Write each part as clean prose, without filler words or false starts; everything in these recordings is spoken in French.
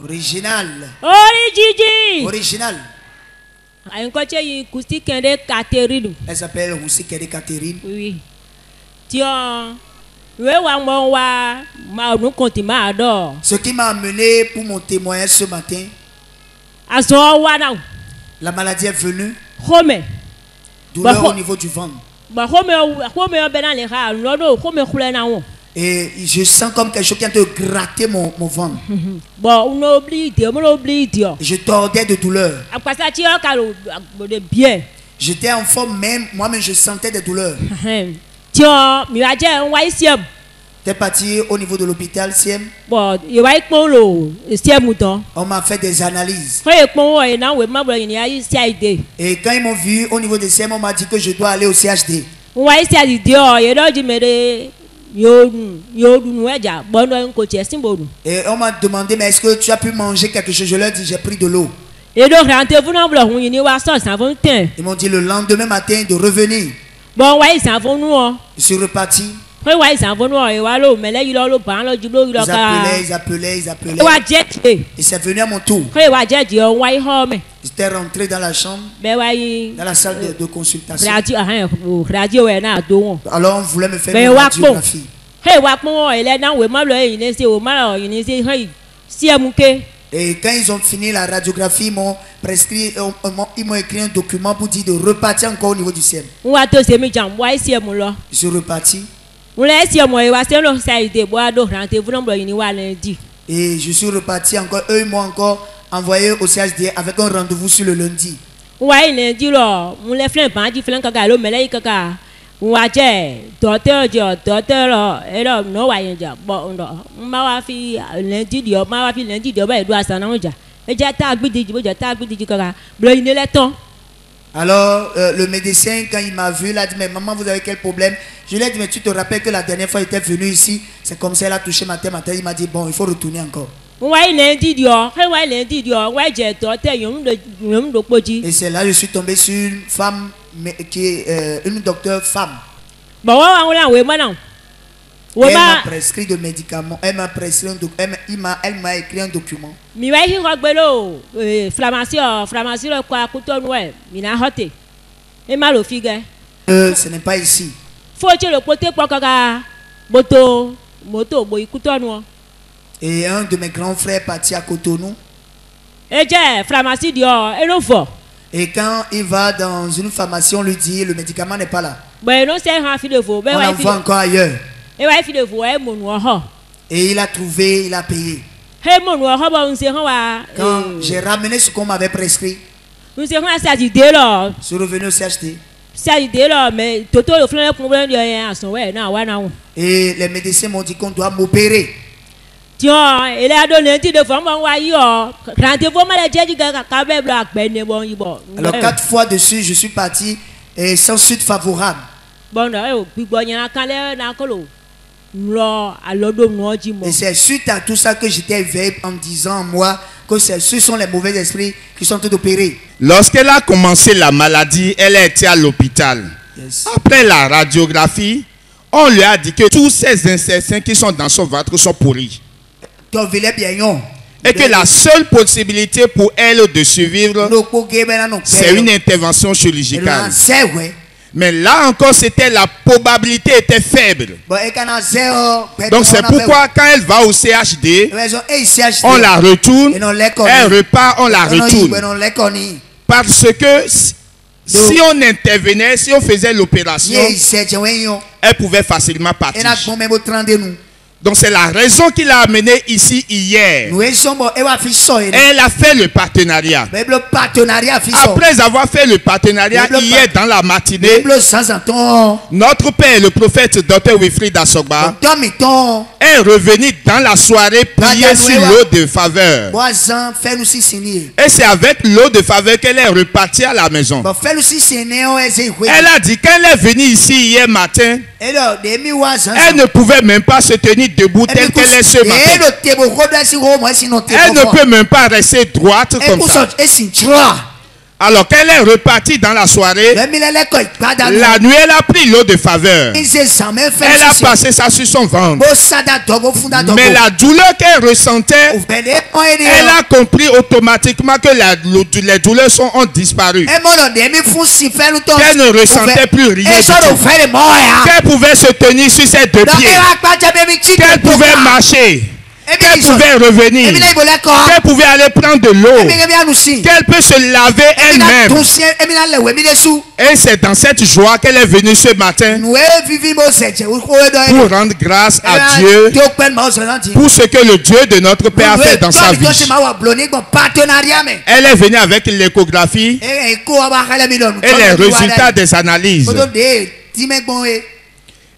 Original. Original. Elle s'appelle Roussi Kede Catherine. Oui. Ce qui m'a amené pour mon témoignage ce matin, la maladie est venue. Douleur au niveau du ventre. Et je sens comme quelque chose qui est en train de gratter mon ventre. Je tordais de douleur. J'étais en forme même, moi-même je sentais des douleurs. T'es parti au niveau de l'hôpital Siem. On m'a fait des analyses. Et quand ils m'ont vu au niveau de Siem, on m'a dit que je dois aller au CHD. Et on m'a demandé, mais est-ce que tu as pu manger quelque chose? Je leur ai dit, j'ai pris de l'eau. Ils m'ont dit le lendemain matin de revenir. Je suis reparti. Ils appelaient. Et c'est venu à mon tour. J'étais rentré dans la chambre, dans la salle de consultation. Alors on voulait me faire une radiographie. Et quand ils ont fini la radiographie, ils m'ont prescrit, ils m'ont écrit un document pour dire de repartir encore au niveau du CIEM. Je suis reparti. Et je suis reparti encore. Eux m'ont encore envoyé au CHD avec un rendez-vous sur le lundi. Alors le médecin, quand il m'a vu, il a dit, mais maman, vous avez quel problème? Je lui ai dit, mais tu te rappelles que la dernière fois il était venu ici, c'est comme ça elle a touché ma tête. Il m'a dit, bon, il faut retourner encore. Et c'est là que je suis tombé sur une femme qui est une docteure femme. Elle m'a prescrit des médicaments, elle m'a prescrit elle m'a écrit un document. Ce n'est pas ici. Et un de mes grands frères est parti à Cotonou. Et quand il va dans une pharmacie, on lui dit le médicament n'est pas là. On l'envoie encore ailleurs. Et il a trouvé, il a payé. Quand j'ai ramené ce qu'on m'avait prescrit, je suis revenu au CHD. Et les médecins m'ont dit qu'on doit m'opérer. Alors 4 fois dessus, je suis parti et sans suite favorable. Et c'est suite à tout ça que j'étais éveillé en disant à moi que ce sont les mauvais esprits qui sont en train d'opérer. Lorsqu'elle a commencé la maladie, elle a été à l'hôpital. Yes. Après la radiographie, on lui a dit que tous ces insertions qui sont dans son ventre sont pourris. Et que la seule possibilité pour elle de survivre, c'est une intervention chirurgicale. Mais là encore, la probabilité était faible. Donc c'est pourquoi quand elle va au CHD, on la retourne, elle repart, on la retourne. Parce que si on intervenait, si on faisait l'opération, elle pouvait facilement partir. Donc c'est la raison qui l'a amené ici hier. Elle a fait le partenariat. Après avoir fait le partenariat hier dans la matinée, notre père, le prophète Dr. Wilfried Assogba, est revenu dans la soirée prier sur l'eau de faveur. Et c'est avec l'eau de faveur qu'elle est repartie à la maison. Elle a dit qu'elle est venue ici hier matin, elle ne pouvait même pas se tenir debout telle qu'elle est ce matin. Elle ne peut même pas rester droite comme ça. Alors qu'elle est repartie dans la soirée, la nuit elle a pris l'eau de faveur. Elle a passé ça sur son ventre. Mais la douleur qu'elle ressentait, elle a compris automatiquement que les douleurs ont disparu. Qu'elle ne ressentait plus rien du tout. Qu'elle pouvait se tenir sur ses deux pieds. Qu'elle pouvait marcher. Qu'elle pouvait revenir, qu'elle pouvait aller prendre de l'eau, qu'elle peut se laver elle-même. Et c'est dans cette joie qu'elle est venue ce matin pour rendre grâce à Dieu pour ce que le Dieu de notre Père a fait dans sa vie. Elle est venue avec l'échographie et les résultats des analyses.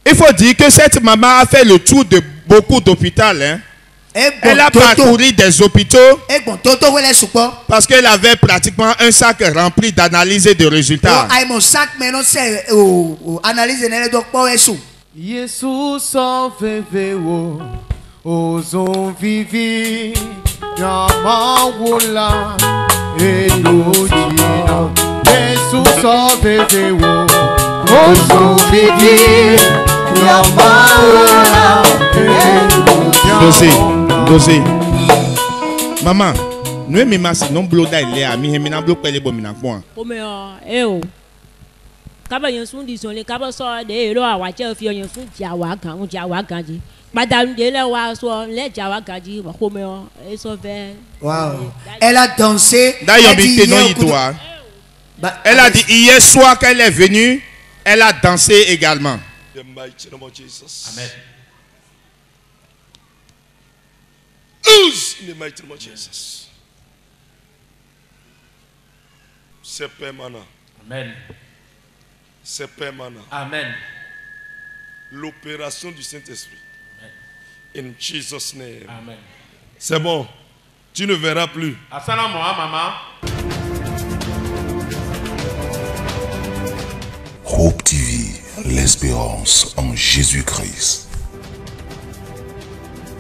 Il faut dire que cette maman a fait le tour de beaucoup d'hôpitaux. Elle a parcouru des hôpitaux parce qu'elle avait pratiquement un sac rempli d'analyses et de résultats. Dosé. Maman, nous aimons si non bloda il est à mi hemina bloque les bomina point. Oh mais oh. Kaba yensun disonle kaba so de lo awa che fi yensun jawa kan ji. Madame de la wa so le jawa kan ji ko me e so fait. Wow. Elle a dansé. D'ailleurs elle a dit hier soir qu'elle est venue, elle a dansé également. Amen. In the mighty name of Jesus. C'est permanent. Amen. C'est permanent. Amen. L'opération du Saint-Esprit. In Jesus' name. Amen. C'est bon. Tu ne verras plus. Hope TV, l'espérance en Jésus-Christ.